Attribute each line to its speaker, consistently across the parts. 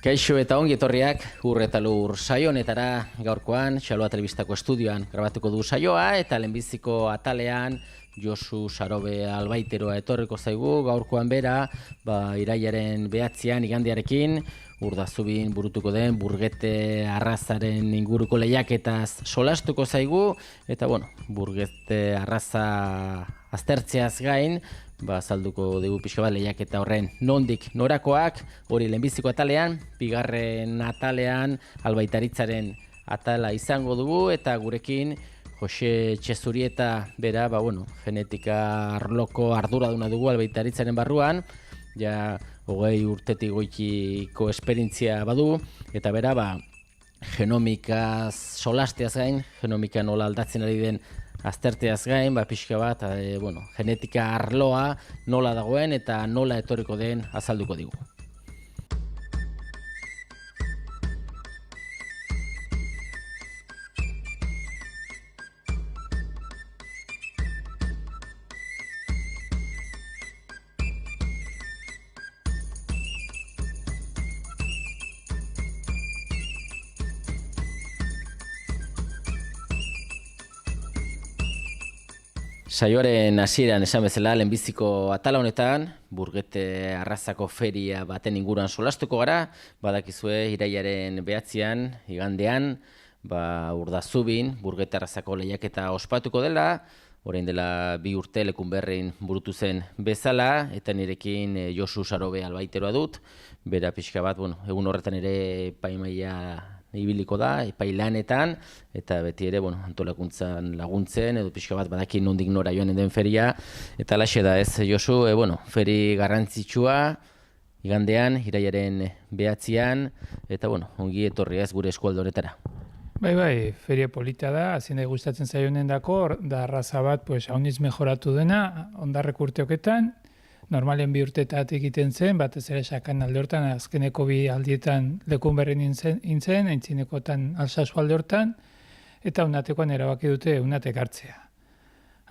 Speaker 1: Kaixo eta ongi etorriak Ur eta Lur saio honetara gaurkoan Txaloa Telebistako estudioan grabatuko du saioa eta lehenbiziko atalean Josu Sarobe Albaiteroa etorriko zaigu gaurkoan bera, irailaren 9 igandearekin Urdazubin burutuko den Burgete arrazaren inguruko lehiaketaz solastuko zaigu eta Burgete arraza aztertzeaz gain azalduko dugu pixka bat lehiaketa horren nondik norakoak, hori lehenbiziko atalean, bigarren atalean Albaitaritzaren atala izango dugu eta gurekin Jose Txezurieta bera, genetika arloko arduraduna dugu Albaitaritzaren barruan, ja 20 urtetik goikiko esperientzia badu, eta bera, genomikaz solasteaz gain, genomika nola aldatzen ari den azterteaz gain, pixka bat, genetika arloa nola dagoen eta nola etorriko den azalduko digu. Saioaren hasieran esan bezala lehenbiziko atala honetan, Burgete arrazako feria baten inguruan solastuko gara, badakizue irailaren 9 igandean, Urdazubin Burgete arrazako lehiaketa ospatuko dela, orain dela 2 urte Lekunberrin burutu zen bezala, eta nirekin Josu Sarobe Albaiteroa dut, bera pixka bat, egun horretan ere epaimaia ibiliko da, epailanetan, eta beti ere, antolakuntzan laguntzen, edo pixka bat badaki nondik nora joan den feria, eta alaxe da ez, Josu, feri garrantzitsua, igandean, irailaren 9, eta ongi etorri ez gure eskualdoretara.
Speaker 2: Bai, feria polita da, azien gustatzen zaionen dako, da arraza bat, hauniz mejoratu dena, ondarrek urteoketan, normalen 2 urtetatik egiten zen, batez ere sakan alde hortan, azkeneko 2 aldietan Lekunberrin intzen, aintzinekotan Alsasu alde hortan, eta unatekoan erabaki dute unatek hartzea.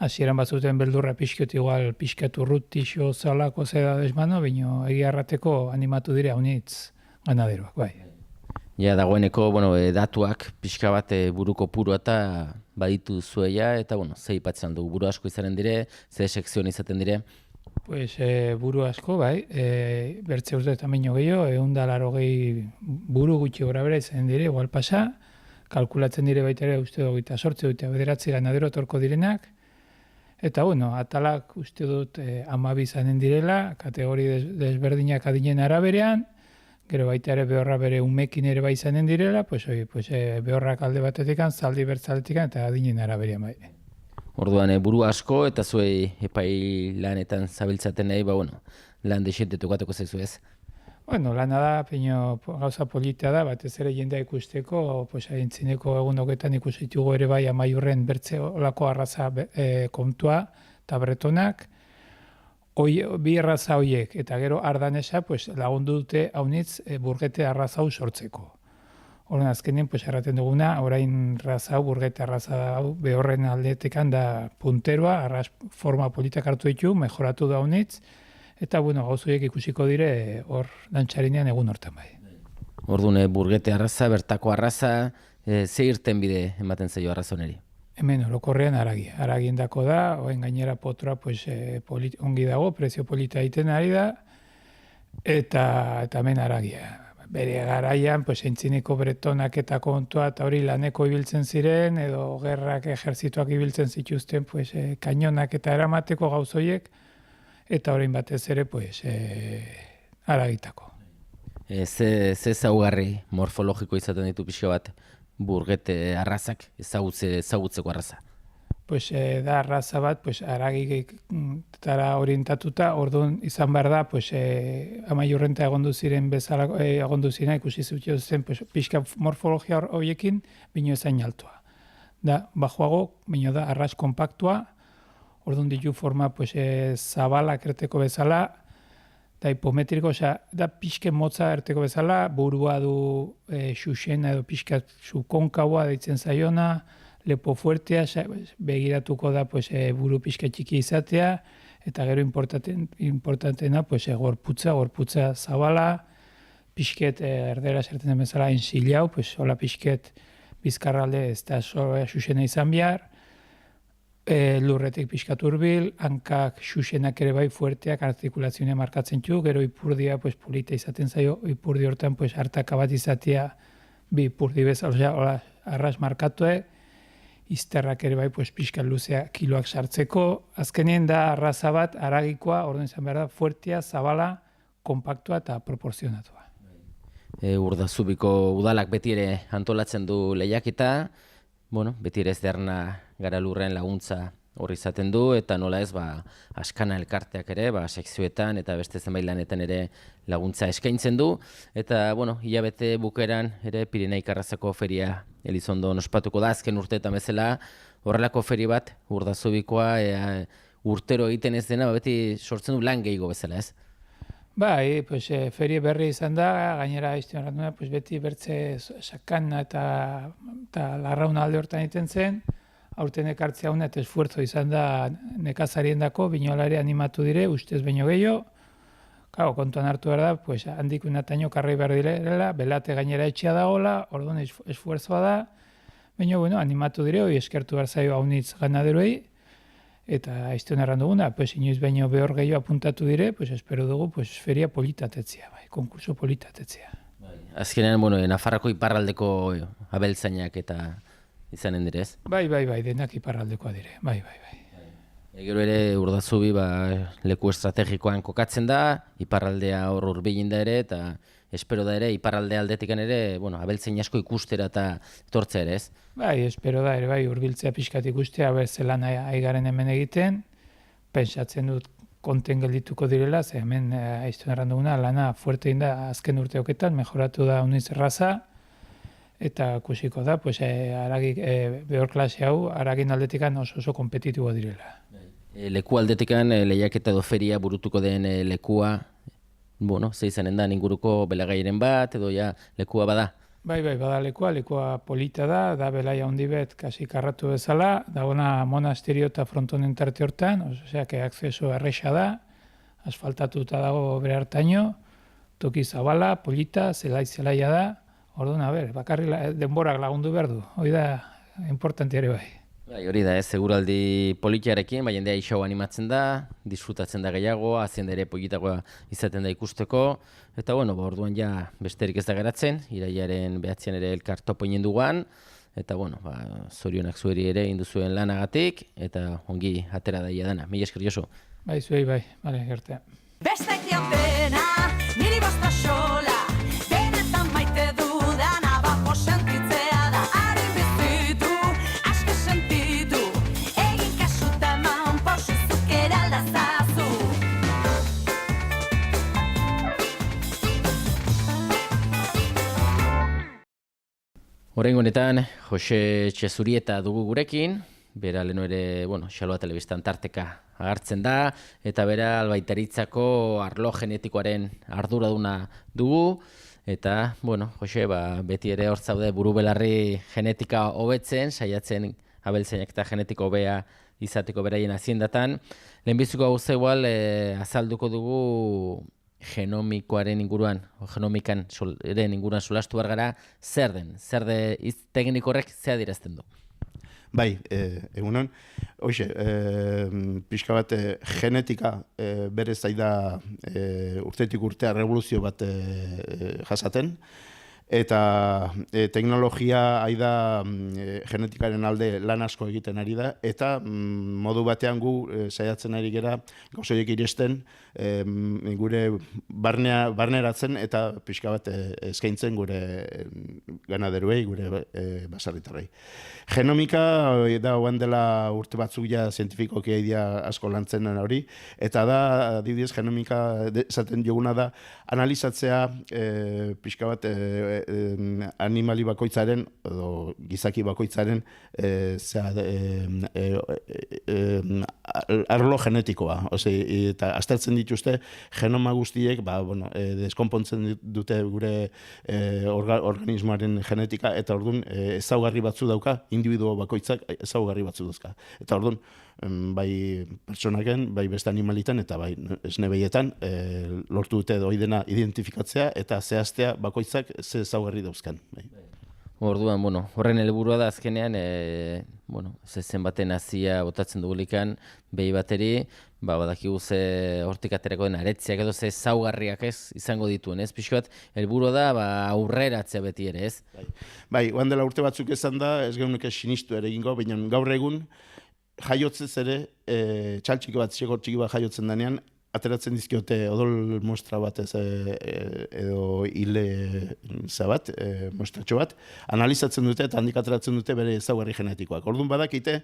Speaker 2: Hasieran batzuten beldurra pixket igual, pixket urrutixo zalako zeda desmano, bino egia errateko animatu dire haunitz ganaderoak, bai.
Speaker 1: Ja, dagoeneko, datuak pixka bat buruko purua eta baditu zueia, eta, ze ipatzen dugu, buru asko izanen dire, ze sekzion izaten dire?
Speaker 2: Buru asko, bai, bertze urte eta meino gehiago, 180 buru gutxi gora bera izan dire, igual pasa, kalkulatzen dire baita ere uste dut 28 ganadero etorko direnak, eta atalak uste dut 12 izanen direla, kategori desberdinak adinen araberean, gero baita ere behorra bere umekin ere bai izanen direla, behorrak alde batetik, zaldi bertzaletik eta adinen araberean bai.
Speaker 1: Orduan buru asko eta zuei epai lanetan zabiltzaten nahi, lan dexente tokatuko zaizu ez?
Speaker 2: Lana da, gauza polita da, batez ere jendea ikusteko, aintzineko egunoketan ikusitugu ere bai Amaiurren bertze olako arraza kontua eta bretonak, 2 arraza horiek eta gero Ardanesa lagundu dute haunitz Burgete arraza hau sortzeko. Horren azkenean, erraten duguna, orain raza hau, Burgete arraza hau, behorren aldetekan da punteroa, arraz forma politak hartu ditu, mejoratu da honitz, eta gauzoiek ikusiko dire hor dantxarinean egun hortan bai.
Speaker 1: Orduan, Burgete arraza, bertako arraza, ze irten bide ematen zaio arraza honeri?
Speaker 2: Hemen orokorrean aragia. Aragien dako da, oen gainera potroa ongi dago, prezio polita egiten ari da, eta hemen aragia. Bere garaian, aintzineko bretonak eta kontua eta hori laneko ibiltzen ziren, edo gerrak ejerzituak ibiltzen zituzten kainonak eta eramateko gauzoiek, eta orain batez ere aragitako.
Speaker 1: Ze zaugarri morfologiko izaten ditu pixka bat Burgete arrazak, ezagutzeko arraza?
Speaker 2: Da arraza bat, aragitara orientatuta, orduan izan behar da, Amaiurrenta egondu ziren bezala, egondu ziren, ikusi zuten pixka morfologia horiekin, bino ezain altua. Da, bajoago, bino da, arraz kompaktua, orduan ditu forma zabala erteko bezala, da hipometriko, da pixke motza erteko bezala, burua du xuxena edo pixka sukonkaua deitzen zaiona, lepo fuertea, begiratuko da buru pixka txiki izatea, eta gero importantena gorputza zabala, pixket, erdera zerten den bezala, ensilau, pues, hola pixket bizkarralde ez da xusena izan behar, lurretik pixkat hurbil, hankak xuxenak ere bai fuerteak artikulazioa markatzen txu, gero ipurdia pues, polita izaten zaio, ipurdi hortan pues, hartaka bat izatea bi ipurdi bezala, hola, arras markatue, izterrak ere bai pues, pixkat luzea kiloak sartzeko, azkenien da arraza bat aragikoa, orduan izan behar da, fuertea, zabala, kompaktua eta proporzionatua.
Speaker 1: Urdazubiko udalak beti ere antolatzen du lehiaketa, bueno, beti ere ez derna gara lurren laguntza hori izaten du, eta nola ez, askana elkarteak ere, sekzioetan eta beste zenbait lanetan ere laguntza eskaintzen du, eta, bueno, hilabete bukeran ere Pirenaik Arrazako feria Elizondon ospatuko da, azken urteetan bezala, horrelako feri bat, Urdazubikoa, urtero egiten ez dena, beti sortzen du lan gehiago bezala, ez?
Speaker 2: Bai, pues, ferie berri izan da, gainera izan pues, beti bertze sakana eta larrauna alde hortan egiten zen, aurten ekartzea hona eta esfuerzo izan da nekazarien dako, binolare animatu dire, ustez baino gehiago, claro, kontuan hartu behar da, pues, handik unataino karri behar direla, belate gainera etxea dagoela, orduan esfuerzoa da, baina, bueno, animatu dire, hoi eskertu behar zaio haunitz ganaderoei, eta aizten erran duguna, pues, inoiz baino behor gehiago apuntatu dire, pues, espero dugu pues, feria politatetzea, bai, konkurso politatetzea.
Speaker 1: Azkenean, bueno, Nafarroko iparraldeko abeltzainak eta izanen direz?
Speaker 2: Bai, denak iparraldekoa dire, bai.
Speaker 1: Gero ere Urdazubi leku estrategikoan kokatzen da, iparraldea hor hurbilin da ere, eta espero da ere, iparralde aldetikan ere, bueno, abeltzain asko ikustera eta etortzea ere, ez?
Speaker 2: Bai, espero da ere, bai, hurbiltzea pixkat ikustea, zelan aigaren hemen egiten, pentsatzen dut konten geldituko direla, ze hemen aiztuen erranduguna, lana fuerte da azken urteoketan, mejoratu da uniz erraza, eta kusiko da, pues, aragik, behor klase hau, aragin aldetikan oso kompetitiboa direla.
Speaker 1: Leku aldetikan lehiaketa edo feria burutuko den lekua, bueno, ze izanen da, inguruko belagairen bat, edo ja lekua bada?
Speaker 2: Bai, bada lekua polita da belaia handi bet, kasi karratu bezala, dagoena monasterio eta frontonen tarte hortan, osea, akzeso erresa da, asfaltatuta dago bere hartaino, toki zabala, polita, zelaia da, orduan, bakarri denborak lagundu behar du, hori da, importanti ere bai.
Speaker 1: Hori da, seguraldi politiarekin, bai jendea isau animatzen da, disfrutatzen da gehiago, azien ere politagoa izaten da ikusteko, eta bueno, orduan ja besterik ez da geratzen, iraiaren behatzean ere elkar topo inen duguan, eta bueno, zorionak zueri ere induzuen lanagatik, eta ongi atera daia dana. Mila esker, Josu.
Speaker 2: Bai, zuei bai, bale, gertea.
Speaker 3: Bestek diotena, niri bosta xola, benetan maite dudana, bapo sentitzea da, harin bizitu, aske sentitu, egin kasuta eman, posizuk eraldazazu.
Speaker 1: Oraingo honetan, Jose Txezurieta dugu gurekin, bera leno ere, bueno, Xaloa Telebistan tarteka agertzen da, eta bera albaitaritzako arlo genetikoaren arduraduna dugu, eta, bueno, Jose, beti ere hor zaude buru belarri genetika hobetzen, saiatzen abeltzainak eta genetiko hobea izateko beraien haziendatan. Lehenbiziko hau igual azalduko dugu genomikoaren inguruan, o genomikan eren inguruan solastu behar gara, zer den? Zer de tekniko horrek ze adierazten du?
Speaker 4: Bai, egunon, hoxe, pixka bat genetika berez zaida urtetik urtea revoluzio bat jasaten, eta teknologia aida genetikaren alde lan asko egiten ari da, eta modu batean gu saiatzen ari gera gauzoiek iresten gure barneratzen eta pixka bat eskaintzen gure ganaderuei, gure baserritarrei. Genomika da oan dela urte batzuk ja zientifikoki aidea asko lantzen hori, eta da, adibidez, genomika esaten joguna da, analizatzea pixka bat animali bakoitzaren, edo gizaki bakoitzaren arlo genetikoa. Eta aztertzen dituzte genoma guztiek, deskonpontzen dute gure organismoaren genetika, eta orduan ezaugarri batzu dauka, individuo bakoitzak ezaugarri batzu dauzka. Eta orduan, bai pertsonaken, bai beste animalitan eta bai esne behietan lortu dute hori dena identifikatzea eta zehaztea bakoitzak ze ezaugarri dauzkan. Bai.
Speaker 1: Orduan, horren helburua da azkenean, zezen baten hazia botatzen dugulikan, behi bateri, badakigu ze hortik aterako den aretziak edo ze ezaugarriak izango dituen, ez? Pixko bat, helburua da aurreratzea beti ere, ez?
Speaker 4: Bai, oan dela urte batzuk izan da, ez geuneke sinistu ere egingo, baina gaur egun, jaiotzez ere, txaltxiki bat, txiki bat jaiotzen denean, ateratzen dizkiote odol mostra bat edo hile zabat, mostratxo bat, analizatzen dute eta handik ateratzen dute bere ezaugarri genetikoak. Orduan badakite,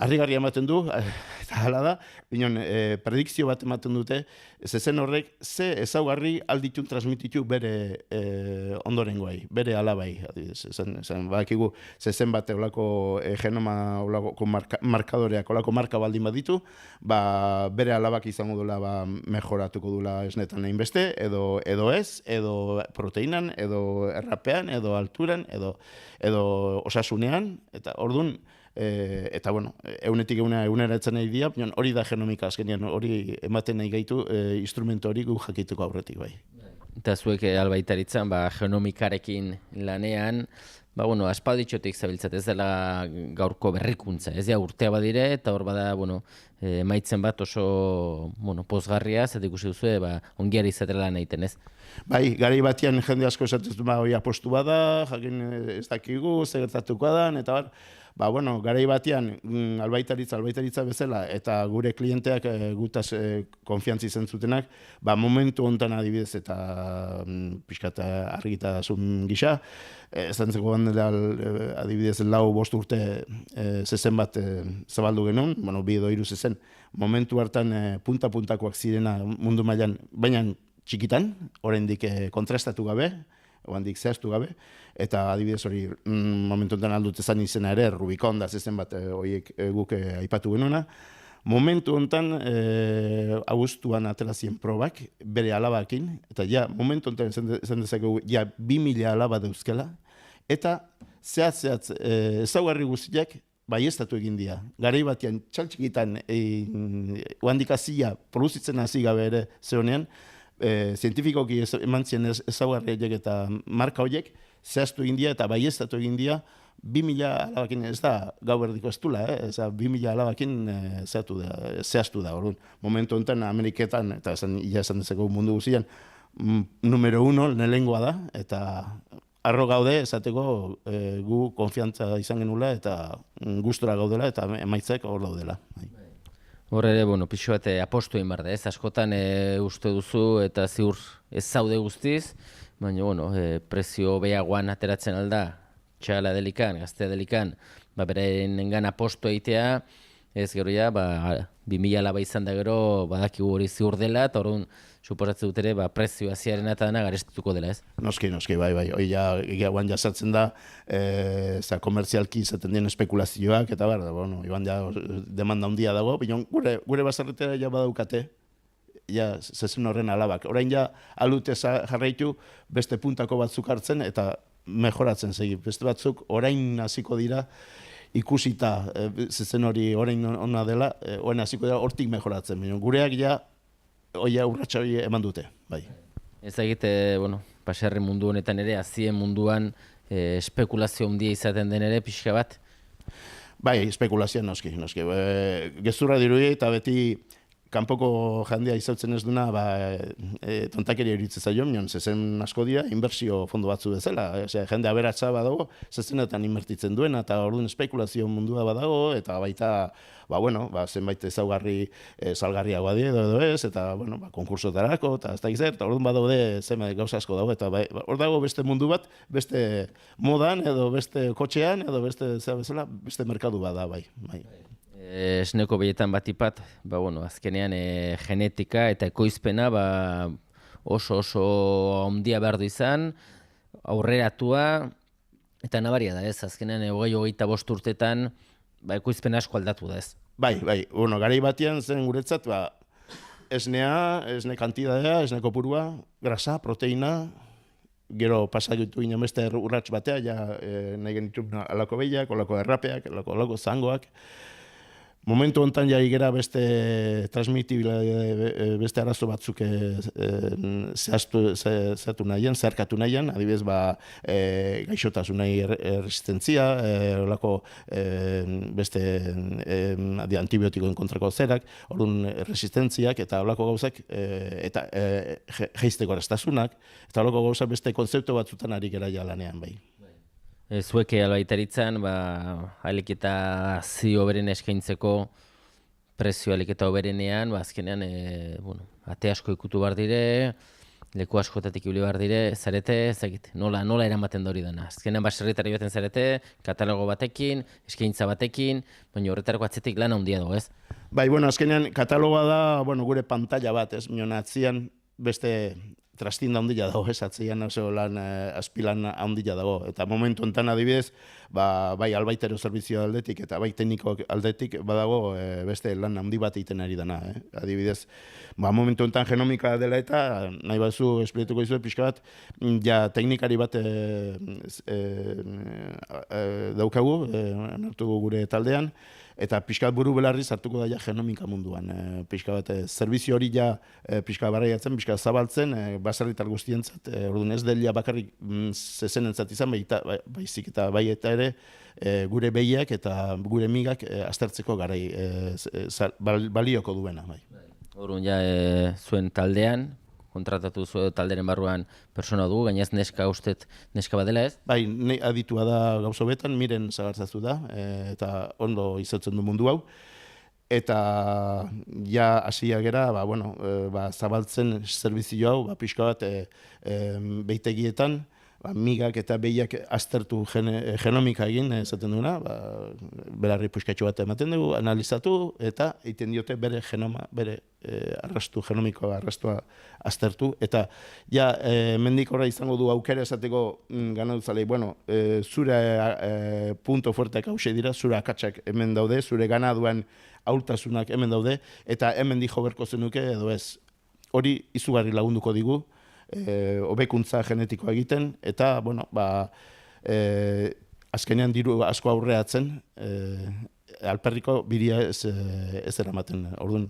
Speaker 4: harrigarria ematen du, eta hala da, binon, predikzio bat ematen dute, zezen horrek, ze ezaugarri alditun transmititu bere ondorengoai, bere alabai. Badakigu, zezen bat olako genoma olako markadoreak, olako marka baldin baditu, bere alabak izango dula mejoratuko dula esnetan egin beste, edo ez, edo proteinan, edo errapean, edo alturan, edo osasunean, eta orduan, eta eunetik egunera etzen nahi dira, hori da genomika azkenean, hori ematen nahi gaitu instrumento hori gu jakituko aurretik bai.
Speaker 1: Eta zuek albaitaritzan, genomikarekin lanean, aspalditxotik zabiltzat ez dela gaurko berrikuntza, ez da urtea badire, eta hor bada, maitzen bat oso, pozgarria, zet ikusi duzu, ongiari izatela lan egiten, ez?
Speaker 4: Bai, garai batean jende asko esatuz hori apostu bada, jakin ez dakigu, zegertatuko da, eta garai batean albaitaritza bezala eta gure klienteak gutaz konfiantzi izan zutenak, momentu hontan adibidez eta pixkat argitasun gisa, zantzeko bandela adibidez 4-5 urte zezen bat zabaldu genuen, bi edo 3 zezen, momentu hartan punta-puntakoak zirena mundu mailan, baina txikitan, oraindik kontrastatu gabe, oandik zehaztu gabe, eta adibidez hori momentu enten aldut ezan izena ere, Rubicon da zezen bat horiek guk aipatu genuena. Momentu enten abuztuan aterazien probak, bere alabakin, eta momentu enten zen dezakegu 2000 alaba dauzkela, eta zehatz ezaugarri guztiak baieztatu egin dira. Garai batean txaltxikitan oandik azia produzitzen hasi gabe ere zehonean, zientifikoki eman zien ezaugarriak eta marka horiek zehaztu egin dira eta baieztatu egin dira 2000 alabakin ez da gau erdiko ez dula, 2000 alabakin zehaztu da. Momentu honetan Ameriketan, eta esan dezeko mundu guztian, numero 1 lehenengoa da, eta arro gaude esateko gu konfiantza izan genula eta gustora gaudela eta emaitzak hor daudela.
Speaker 1: Hor ere, pixo bat apostu egin behar da, ez? Askotan uste duzu eta ziur ez zaude guztiz, baina, prezio behagoan ateratzen alda, txala delikan, gaztea delikan, berenengan apostu egitea, ez gero 2000 alaba izan da gero, badakigu hori ziur dela, eta horren suposatzen dut ere, prezio aziaren eta dena garestituko dela, ez?
Speaker 4: Noski, bai. Hoi egiagoan jasatzen da, komerzialki izaten dien espekulazioak, eta iban demanda handia dago, baina gure bazarretera badaukate, zezen horren alabak. Orain aldute jarraitu beste puntako batzuk hartzen, eta mejoratzen segi. Beste batzuk orain hasiko dira, ikusita zezen hori orain ona dela, orain hasiko dira hortik mejoratzen. Gureak urratxa hori eman dute, bai.
Speaker 1: Ez egite, paserri mundu honetan ere, azien munduan espekulazio handia izaten den ere, pixka bat?
Speaker 4: Bai, espekulazioa noski. Gezurra dirudi eta beti kanpoko jendea izautzen ez duna, tontakeria iritzen zaio, zezen asko dira, inbertsio fondo batzu bezala. Jende aberatsa badago, zezenetan inbertitzen duena, eta orduan espekulazio mundua badago, eta baita, zenbait ezaugarri salgarriagoa dira edo ez, eta konkursotarako, eta ez da gizert, eta orduan badaude zenbait gauza asko dago, eta hor dago beste mundu bat, beste modan, edo beste kotxean, edo beste beste merkadu bada, bai.
Speaker 1: Esneko behietan batipat, azkenean genetika eta ekoizpena oso handia behar du izan, aurreratua, eta nabaria da ez, azkenean 20-25 urtetan ekoizpen asko aldatu da ez.
Speaker 4: Bai, garai batean zen guretzat, esne kantidadea, esne kopurua, grasa, proteina, gero pasaitu ginen beste urrats batea, nahi genitu alako behiak, olako errapeak, olako zangoak, Momentu hontan ja igera beste beste arazo batzuk zehaztu nahian, zeharkatu nahian, adibidez, gaixotasunei resistentzia, olako beste antibiotikoen kontrako zerak, orduan resistentziak eta olako gauzak, eta jeizteko arrastasunak, eta olako gauzak beste konzeptu batzutan ari gera ja lanean bai.
Speaker 1: Zuek albaitaritzan, alik eta zio beren eskaintzeko prezio alik eta oberenean, azkenean, ate asko ikutu behar dire, leku askotatik ibili behar dire, zarete, nola eramaten da hori dena. Azkenean baserritari baten zarete, katalogo batekin, eskaintza batekin, baina horretarako atzetik lan handia dago, ez?
Speaker 4: Bai, azkenean katalogoa da, gure pantalla bat, ez? Minon atzian beste trastinda handia dago, ez, atzian oso lan azpilan handia dago. Eta momentu enten adibidez, bai albaitero servizio aldetik eta bai tekniko aldetik badago beste lan handi bat egiten ari dana. Adibidez, momentu enten genomika dela eta nahi bazu esplituko dizu pixka bat, ja teknikari bat daukagu, nartugu gure taldean, eta pixka bat buru belarriz hartuko da ja genomika munduan. Pixka bat servizio hori ja pixka barraiatzen, pixka zabaltzen, baserritar guztientzat, orduan ez delia bakarrik zezenentzat izan, baizik eta bai eta ere gure behiak eta gure migak aztertzeko garai balioko duena.
Speaker 1: Orduan ja zuen taldean, kontratatu zuen talderen barruan persona dugu, gainaz neska ustet neska badela ez?
Speaker 4: Bai, aditua da gauzo betan, Miren Zagartzazu da, eta ondo izotzen du mundu hau. Eta ja hasia gera, zabaltzen servizio hau, pixka bat beitegietan, migak eta behiak aztertu genomika egin, esaten duna, belarri puskatxo bat ematen dugu, analizatu, eta egiten diote bere genoma, bere genomikoa arrastua aztertu, eta ja, mendik horra izango du aukera esateko gana dutzalei, zure punto fuerteak hause dira, zure akatsak hemen daude, zure ganaduan aurtasunak hemen daude, eta hemen dijo berko zenuke, edo ez, hori izugarri lagunduko digu, hobekuntza genetikoa egiten, eta, azkenean diru asko aurreatzen, alperriko biria ez eramaten. Orduan,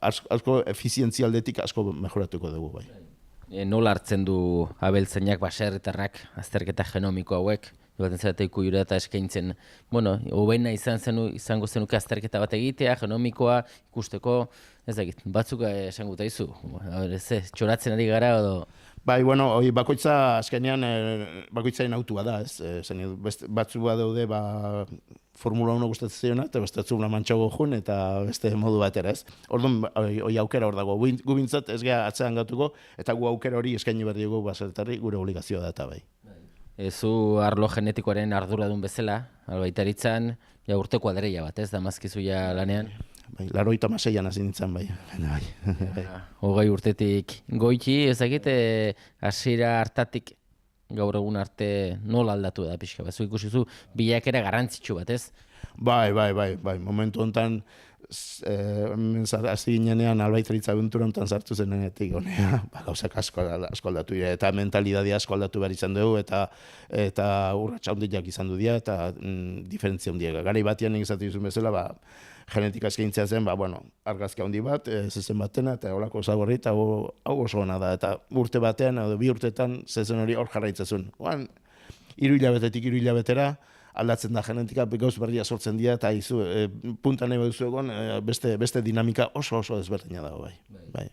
Speaker 4: asko efizientzia aldetik asko mejoratuko dugu, bai.
Speaker 1: Nola hartzen du abeltzainak baserritarrak azterketa genomiko hauek? Baten zarete ikujura eta eskaintzen, hobeina izango zenuke azterketa bat egitea, genomikoa, ikusteko, ez dakit, batzuk esango eta izu, txoratzen ari gara, edo...
Speaker 4: Bai, bakoitza azkenean, bakoitzaren autua da, ez? Batzu bat daude, Formula 1 gustatzen ziona, eta beste atzumla mantxago jun, eta beste modu batera, ez? Orduan, hori aukera hor dago, gu bintzat ez geha atzean gatuko, eta gu aukera hori eskaini behar dugu baserritarrei gure obligazioa da eta bai.
Speaker 1: Zu arlo genetikoaren arduradun bezala, albaitaritzan, urteko adreia bat, ez, damazkizu ja lanean?
Speaker 4: Bai, 86an hasi nintzen, bai.
Speaker 1: 20 urtetik goiti, ezagit, hasiera hartatik gaur egun arte nola aldatu da pixka, zu ikusizu bilakera garrantzitsu bat, ez?
Speaker 4: Bai, momentu honetan, hasi ginenean albaitaritza abentura honetan sartu zenetik, gauzak asko aldatu dira, eta mentalidadea asko aldatu behar izan dugu, eta urratxa handiak izan du dira, eta diferentzia handiak. Garai batean egizatu izun bezala, genetika eskaintzea zen, argazki handi bat, zezen batena, eta holako zagorri, eta hau oso hona da, eta urte batean, edo 2 urtetan, zezen hori hor jarraitzezun. 3 hilabetetik 3 hilabetera, aldatzen da genetika, gauz berria sortzen dira, eta punta nahi baduzu egon, beste dinamika oso ezberdina dago, bai.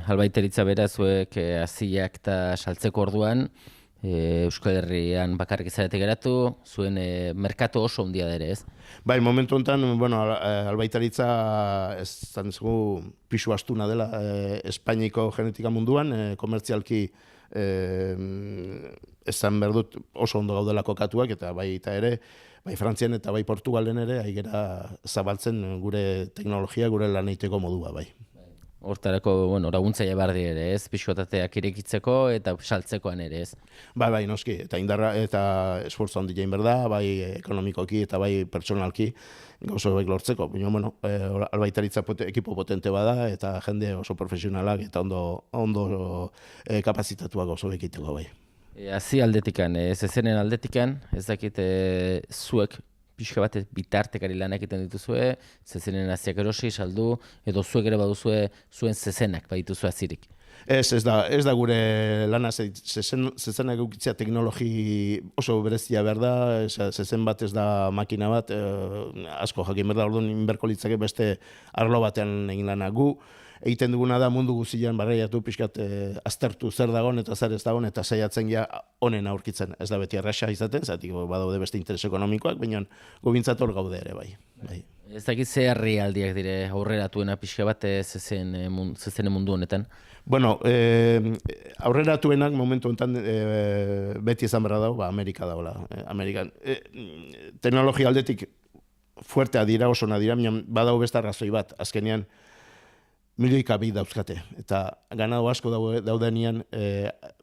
Speaker 1: Albaiteritza bera, zuek haziak eta saltzeko orduan, Euskal Herrian bakarrik izarete geratu, zuen merkatu oso handia da ere, ez?
Speaker 4: Bai, momentu honetan, albaitaritza ez zantzegu pisu astuna dela Espainiko genetika munduan, komertzialki esan behar dut oso ondo gaudela kokatuak, eta bai eta ere, bai Frantzian eta bai Portugalen ere, aigera zabaltzen gure teknologia, gure lan egiteko modua, bai.
Speaker 1: Hortarako, laguntzaile bardi ere, ez? Pixkotateak irekitzeko eta saltzekoan ere, ez?
Speaker 4: Bai, noski, eta indarra eta esfortzu handi jain berda, bai ekonomikoki eta bai pertsonalki gauzo hauek lortzeko. Baina, albaitaritza ekipo potente bada eta jende oso profesionalak eta ondo kapazitatuak gauzo egiteko, bai.
Speaker 1: Hazi aldetikan, zezenen aldetikan, ez dakit zuek pixka bat bitartekari lanak egiten dituzue, zezenen aziak erosi, saldu, edo zuek ere baduzue zuen zezenak badituzue azirik.
Speaker 4: Ez da gure lana, zezenak eukitzea teknologi oso berezia behar da, zezen bat ez da makina bat, asko jakin behar da, orduan inberko litzake beste arlo batean egin lana gu. Egiten duguna da mundu guzian barreiatu pixkat aztertu zer dagoen eta zer ez dagoen eta saiatzen ja honen aurkitzen. Ez da beti erraxa izaten, zatik badaude beste interes ekonomikoak, baina gobintzat hor gaude ere bai.
Speaker 1: Ez dakit ze herrialdiak dire aurreratuena pixka bat zezenen mundu honetan?
Speaker 4: Bueno, aurreratuenak momentu honetan beti izan berra dago, Amerika dagoela. Amerikan. Teknologia aldetik fuertea dira, oso dira, badago beste arrazoi bat, azkenean milioika bi dauzkate, eta ganado asko daudenean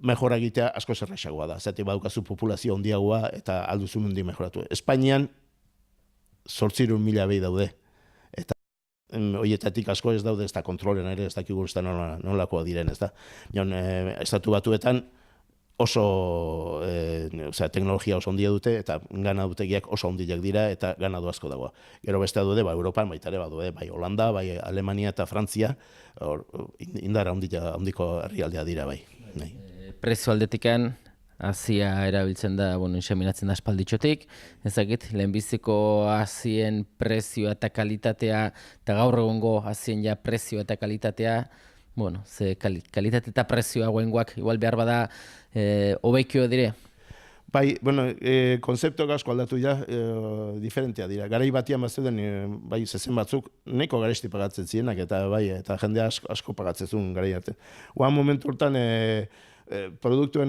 Speaker 4: mejora egitea asko zerraxagoa da, zati badaukazu populazio handiagoa eta alduzu mundi mejoratu. Espainian 800.000 behi daude, eta horietatik asko ez daude, ez da kontrolen ere, ez dakigu ez da nolakoa diren, ez da. Estatu Batuetan oso teknologia oso handia dute, eta ganadutegiak oso handiak dira, eta ganadu asko dagoa. Gero beste daude, Europan baita ere badude, bai Holanda, bai Alemania eta Frantzia, indar handiko herrialdea dira bai.
Speaker 1: Prezio aldetikan, Azia erabiltzen da, inseminatzen da aspalditxotik, ezakit, lehenbiziko azien prezioa eta kalitatea, eta gaur egongo azien ja prezioa eta kalitatea, ze kalitate eta prezioa guengoak, igual behar bada, hobekio dire?
Speaker 4: Bai, konzeptuak asko aldatu dira, diferentea dira. Garai batian bat zeuden, bai, zezen batzuk, nahiko garesti pagatzen zienak, eta jende asko pagatzen zuen garai arte. Momentu hortan, produktuen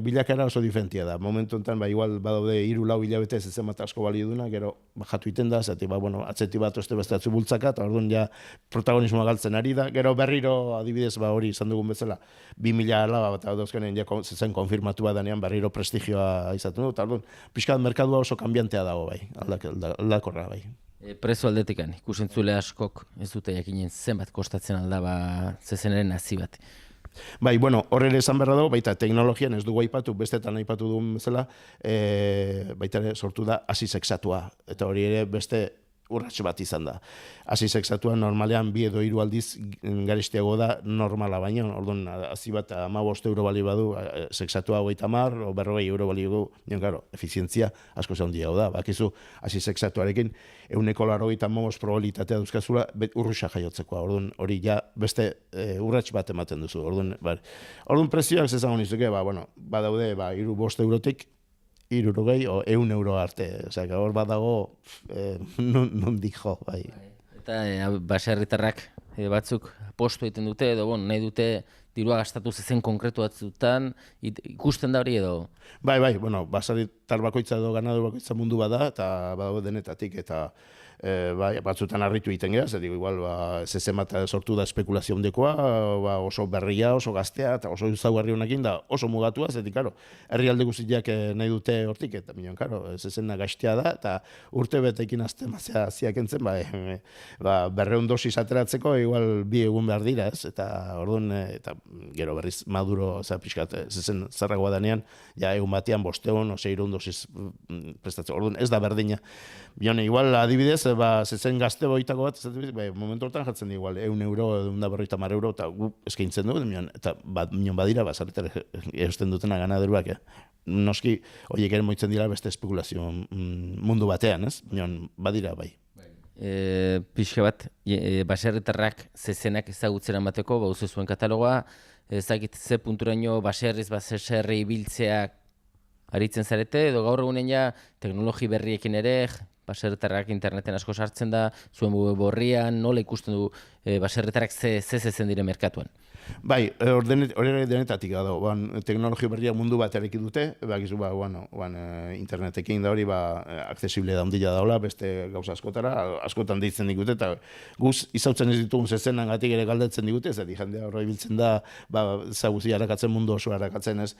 Speaker 4: bilakara oso diferentia da. Momentu honetan, igual badaude 3-4 hilabete zezen bat asko balio duna, gero jatu iten da, zati, atzeti bat oste bestatzu bultzaka, eta orduan ja protagonismoa galtzen ari da. Gero berriro, adibidez, hori izan dugun bezala, 2000 alaba, eta dauzkanen ja zezen konfirmatu badanean berriro prestigioa izaten du, eta orduan, pixkat merkadua oso kanbiantea dago, bai, aldakorra, bai.
Speaker 1: Prezo aldetikan, ikusentzule askok ez dute jakinen zenbat kostatzen aldaba zezenaren hazi bat.
Speaker 4: Bai, horre ere esan berra dago, baita teknologian ez dugu aipatu, bestetan aipatu duen bezala, baita ere sortu da hasi sexatua, eta hori ere beste urratxe bat izan da. Hasi sexatua normalean 2 edo 3 aldiz garestiago da normala baino, orduan hasi bat 15 euro bali badu, sexatua 30 o 40 euro bali du, claro, efizientzia asko handiago da. Bakizu hasi sexatuarekin 195 probabilitatea dauzkazula urruxa jaiotzekoa. Orduan hori ja beste urrats bat ematen duzu. Orduan prezioak zezango nizuke, badaude 3-5 eurotik 3 o 100 euro arte. Osea, hor badago nondik jo, bai.
Speaker 1: Eta baserritarrak batzuk postu egiten dute, edo nahi dute dirua gastatu zezen konkretu batzutan, ikusten da hori edo?
Speaker 4: Bai, baserritar bakoitza edo ganadu bakoitza mundu bada, eta badago denetatik, eta batzutan harritu egiten gara, zer igual zezen bat sortu da espekulazio hondekoa, oso berria, oso gaztea, eta oso zaugarri honekin da oso mugatua, zetik, karo, herrialde guztiak nahi dute hortik, eta minon, karo, zezena gaztea da, eta urte betekin azten ziak entzen, 200 dosis ateratzeko, igual 2 egun behar dira, ez, eta orduan, eta gero berriz maduro, pixkat, zezen zarragoa danean, ja egun batean 500 o 600 dosis prestatzeko, orduan ez da berdina. Minon, igual, adibidez, zezen gazte boitako bat, momentu hortan jartzen igual, 1 euro, 150 euro, eta gu eskaintzen dugu, eta minon badira, zarretar eusten dutena ganaderuak, noski, horiek ere moitzen dira beste espekulazio mundu batean, ez? Minon, badira, bai.
Speaker 1: Pixka bat, baserritarrak zezenak ezagutzera bateko, bauze zuen katalogoa, ezakit ze punturaino baserri biltzeak aritzen zarete, edo gaur egunen ja teknologi berriekin ere, baserritarrak interneten asko sartzen da, zuen borrian, nola ikusten du baserritarrak ze zezen dire merkatuan?
Speaker 4: Bai, hori denetatik da, teknologi berriak mundu bat erekin dute, bakizu, internetekin da hori, aksesible da ondila daula, beste gauza askotan deitzen digute, eta guz izautzen ez ditugun zezenan gatik ere galdetzen digute, zati jendea horre biltzen da, zaguzi harakatzen, mundu oso harakatzen ez.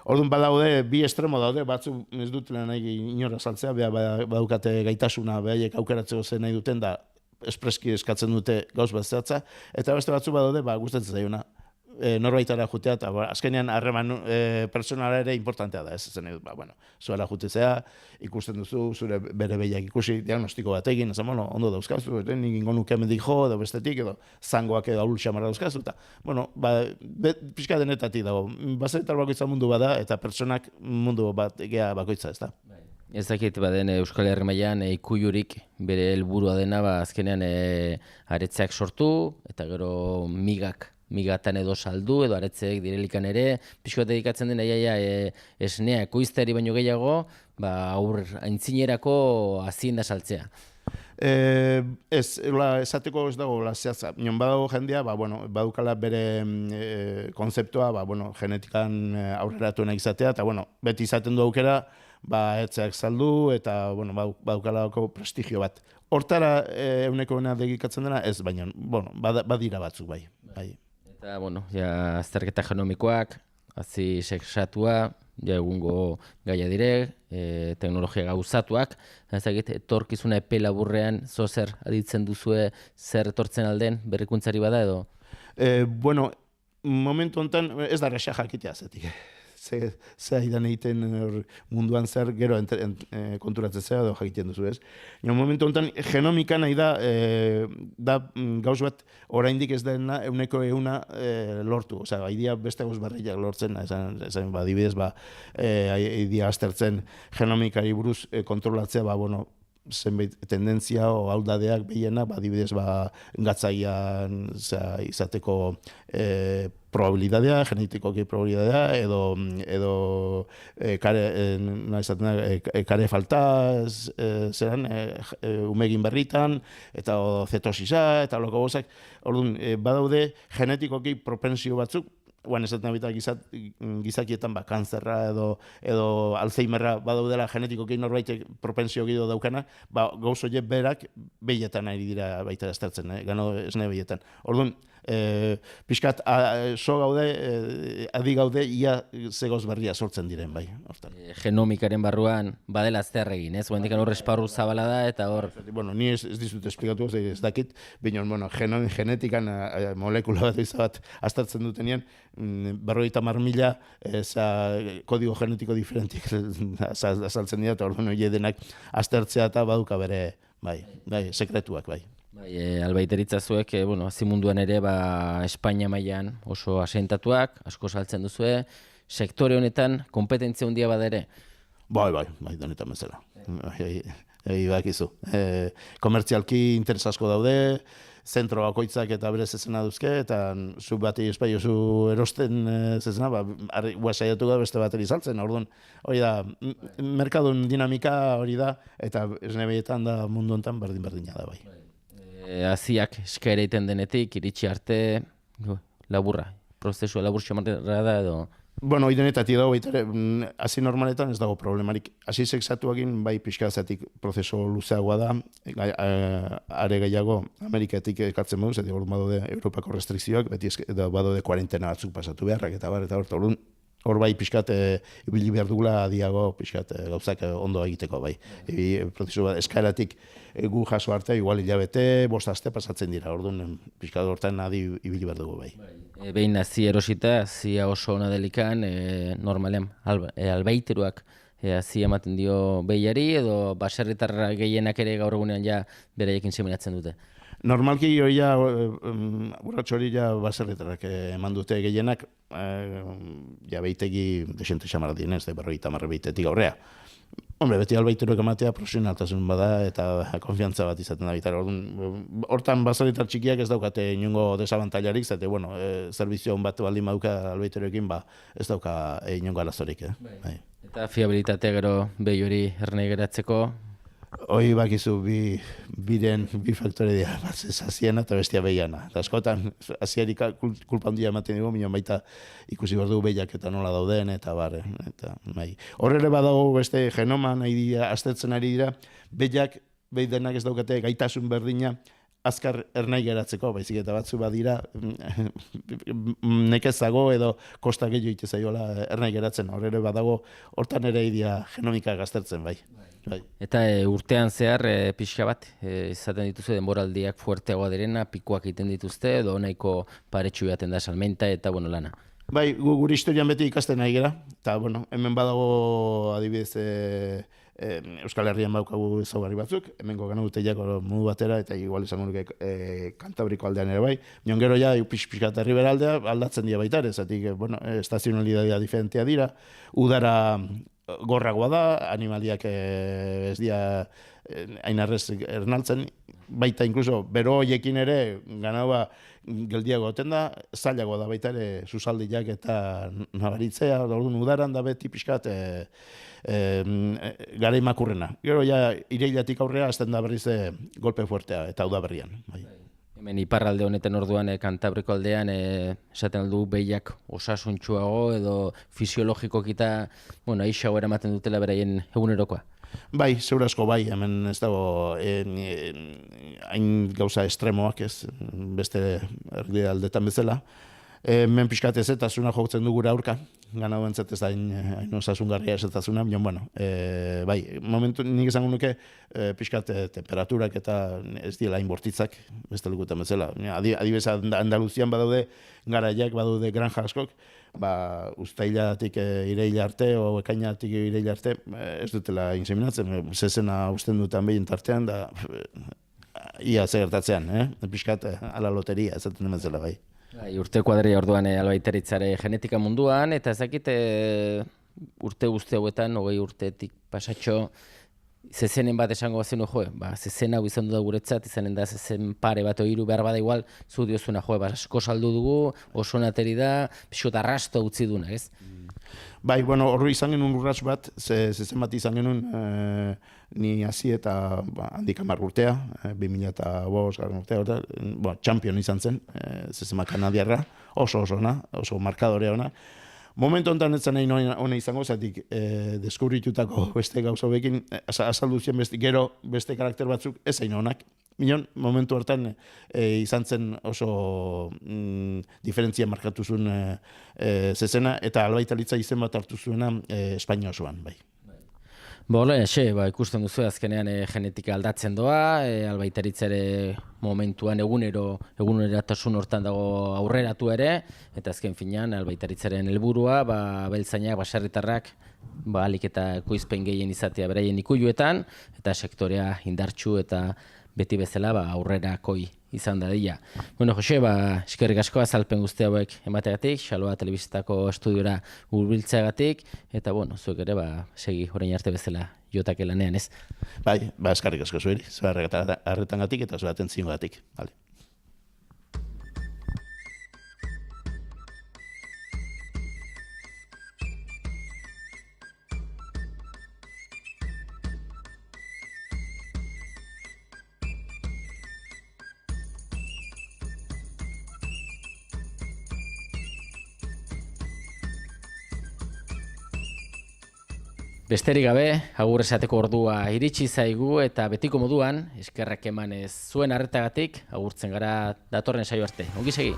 Speaker 4: Orduan badaude, bi estremo daude, batzu ez dutela nahi inora saltzea, badaukate gaitasuna, behaiek aukeratzeko zen nahi duten da, espreski eskatzen dute gauz bat zehatza, eta beste batzu badaude, gustatzen zaiona, norbaitara jutea, eta azkenean harreman personala ere importantea da, ez zen edut, zuela jutezea, ikusten duzu, zure bere behiak ikusi, diagnostiko bat egin, ez ondo dauzkazu, nik ingo nuke hemendik jo, edo bestetik, edo zangoak edo ahul xamarra dauzkazu, eta, pixka denetatik dago, baseretar bakoitza mundu bada, eta pertsonak mundu bat egea bakoitza, ez da.
Speaker 1: Ez dakit baden Euskal Herri mailan Ikuyurik bere helburua dena azkenean aretzeak sortu eta gero migatan edo saldu edo aretzeek direlikan ere pixko bat dedikatzen dena esnea ekoizteari baino gehiago aur aintzinerako hazien da saltzea.
Speaker 4: Ez, esateko ez dago zehatza. Nion badago jendea, badukala bere konzeptua, genetikan aurreratu nahi izatea, eta beti izaten du aukera, etzeak saldu, eta badukalako prestigio bat. Hortara euneko dedikatzen dena, ez, baina, badira batzuk, bai.
Speaker 1: Eta, azterketa genomikoak, hazi sexatua, egungo gaia dire, teknologia gauzatuak, ezagit, etorkizuna epe laburrean, zer aditzen duzue, zer etortzen alden, berrikuntzari bada edo?
Speaker 4: Momentu honetan, ez da resa jakitea zetik. Ze aidan egiten munduan zer gero konturatzen zera edo jakiten duzu ez. Momentu honetan, genomika nahi da gauz bat oraindik ez dena euneko euna lortu. Osea, haidia beste gauz barriak lortzen, esan adibidez, haidia aztertzen genomikari buruz kontrolatzea, zenbait tendentzia o aldadeak behiena, adibidez, gatzaian izateko probabilidadea, genetikoki probabilidadea, edo kare falta zeran umegin berritan, eta zetosisa, eta loko gozak. Orduan, badaude genetikoki propensio batzuk, esaten abita gizakietan kanzerra edo Alzheimerra badaudela genetikoki norbaitek propensio gido daukana, gauz horiek berak behietan ari dira baita aztertzen, gano esne behietan. Orduan, pixkat, so gaude, adi gaude, ia zegoz berria sortzen diren, bai.
Speaker 1: Genomikaren barruan, badela zer egin, ez? Guendikan hor esparru zabala da, eta hor...
Speaker 4: Ni ez dizut esplikatu, ez dakit, baina, genetikan molekula bat aztertzen dutenean, 50.000 kodigo genetiko diferentik azaltzen dira, eta orduan hori denak aztertzea eta baduka bere, sekretuak, bai.
Speaker 1: Albaiteritza zuek, hazi munduan ere, Espainia mailan oso asentatuak, asko saltzen duzue, sektore honetan kompetentzia handia bada ere?
Speaker 4: Bai, denetan bezala. Bakizu. Komertzialki interes asko daude, zentro bakoitzak eta berez zezena duzke, eta zu bati espai oso erosten zezena, saiatu da beste bateri saltzen, orduan, hori da, merkadun dinamika hori da, eta esne behietan da mundu honetan berdina da, bai.
Speaker 1: Haziak eskaera egiten denetik, iritsi arte, laburra, prozesua labur xamarra da edo...
Speaker 4: Idenetatik dago, hazi normaletan ez dago problemarik. Hazi sexatuakin, pixkazatik prozeso luzeagoa da, are gehiago, Amerikatik ekartzen moduz, eta badaude Europako restrikzioak, beti badaude kuarentena batzuk pasatu beharrak, eta hor pixkat ibili behar dugula adiago pixkat gauzak ondo egiteko, prozesu bat eskaeratik gu jaso arte, igual hilabete, 5 aste pasatzen dira, orduan pixkat hortan adi ibili behar dugu,
Speaker 1: Behin hazi erosita, hazia oso ona delikan, normalean, albaiteruak hazi ematen dio behiari, edo baserritarra gehienak ere gaur egunean beraiekin seminatzen dute?
Speaker 4: Normalki hori urratxo hori baserritarrak eman dute gehienak, behitegi desente xamara dienez, 50 behitetik aurrea. Beti albaiteruak ematea profesionaltasun bada eta konfiantza bat izaten da bitar. Hortan baserritar txikiak ez daukate inongo desabantailarik, zate, zerbizio bat baldin baduka albaiteruekin, ez dauka inongo arazorik.
Speaker 1: Eta fiabilitatea gero behi hori ernei geratzeko?
Speaker 4: Hoi bakizu bi faktore dira, haziena eta bestia behiana. Eta askotan, haziari kulpa handia ematen dugu, minon baita ikusi behar dugu behiak eta nola dauden, eta bar. Horre badago beste genoman aztertzen ari dira, behiak, behi denak ez daukate gaitasun berdina, azkar ernai geratzeko, baizik eta batzu badira nekezago edo kosta gehiago ite zaiola ernai geratzen. Horre badago, hortan ere idea genomika gaztertzen, bai. Bai.
Speaker 1: Eta urtean zehar pixka bat, izaten dituzu denboraldiak fuerteagoa direna, pikuak egiten dituzte, edo nahiko paretsu jaten da salmenta eta lana.
Speaker 4: Bai, gure historian beti ikasten nahi gera, eta hemen badago adibidez Euskal Herrian baukagu ezaugarri batzuk, hemengo ganaguteiak modu batera, eta igual izango nuke Kantabriko aldean ere bai. Nion gero ja, pixkat herriberaldea aldatzen dira baita ere, zatik, estazionalidadea diferentea dira, udara gorragoa da, animaliak ez dira ainarrez ernaltzen, baita inkluso bero hoiekin ere ganaua geldiago goten da, zailago da baita ere susaldiak eta nabaritzea, orduan udaran da beti pixkat gara imakurrena. Gero ja irailatik aurrea azten da berriz golpe fuertea eta udaberrian. Bai.
Speaker 1: Hemen iparralde honetan orduan Kantabriko aldean esaten aldu behiak osasuntsuago edo fisiologikoak eta aixago eramaten dutela beraien egunerokoa.
Speaker 4: Bai, zeurazko bai, hemen ez dago hain gauza estremoak ez, beste erdi aldetan bezala. Hemen pixkat ezetasuna jotzen du gure aurka, gana duentzat ez da hain osasungarria ezetasuna, bai, momentu nik esango nuke pixkat temperaturak eta ez diela hain bortitzak, beste lekutan bezala. Adibidez Andaluzian badaude garaiak, badaude granja askok, uztailatik iraila arte, o ekainatik iraila arte, ez dutela inseminatzen, zezena usten dutan behin tartean, da ia zegertatzean, pixkat ala loteria, ezaten demetzela bai.
Speaker 1: Urte kuadria orduan albaitaritzare genetika munduan, eta ez dakit urte guzti hauetan, 20 urtetik pasatxo, zezenen bat esango bazenu, zezen hau izan du da guretzat, izanen da zezen pare bat hiru behar bada igual, zu diozuna, asko saldu dugu, oso nateri da, pixot arrasto utzi duna, ez?
Speaker 4: Bai, horri izan genuen urrats bat, zezen bat izan genuen ni hasi eta handik 10 urtea, 2005 garren urtea, champion izan zen, zezen bat kanadiarra, oso ona, oso markadorea ona. Momentu honetan ez zen hona izango, zatik deskubritutako beste gauza bekin, azaldu zien gero beste karakter batzuk ez zain honak. Minon, momentu hartan izan zen oso diferentzia markatu zuen zezena, eta albaitalitza izen bat hartu zuena Espainia osoan, bai.
Speaker 1: Ikusten duzu azkenean genetika aldatzen doa, albaitaritzare momentuan eguneratasun hortan dago aurreratu ere, eta azken finean albaitaritzaren helburua, abeltzainak, baserritarrak, alik eta ekoizpen gehien izatea beraien ikuiluetan, eta sektorea indartsu eta beti bezala aurrerakoi izan dadila. Jose, eskerrik asko azalpen guzti hauek emateagatik, Xaloa Telebistako estudiora hurbiltzeagatik, eta zuek ere segi orain arte bezala jotake lanean, ez?
Speaker 4: Bai, eskerrik asko zueri, zure arretangatik eta zure atentzioagatik.
Speaker 1: Besterik gabe, agur esateko ordua iritsi zaigu eta betiko moduan, eskerrak emanez zuen arretagatik, agurtzen gara datorren saio arte. Ongi segi!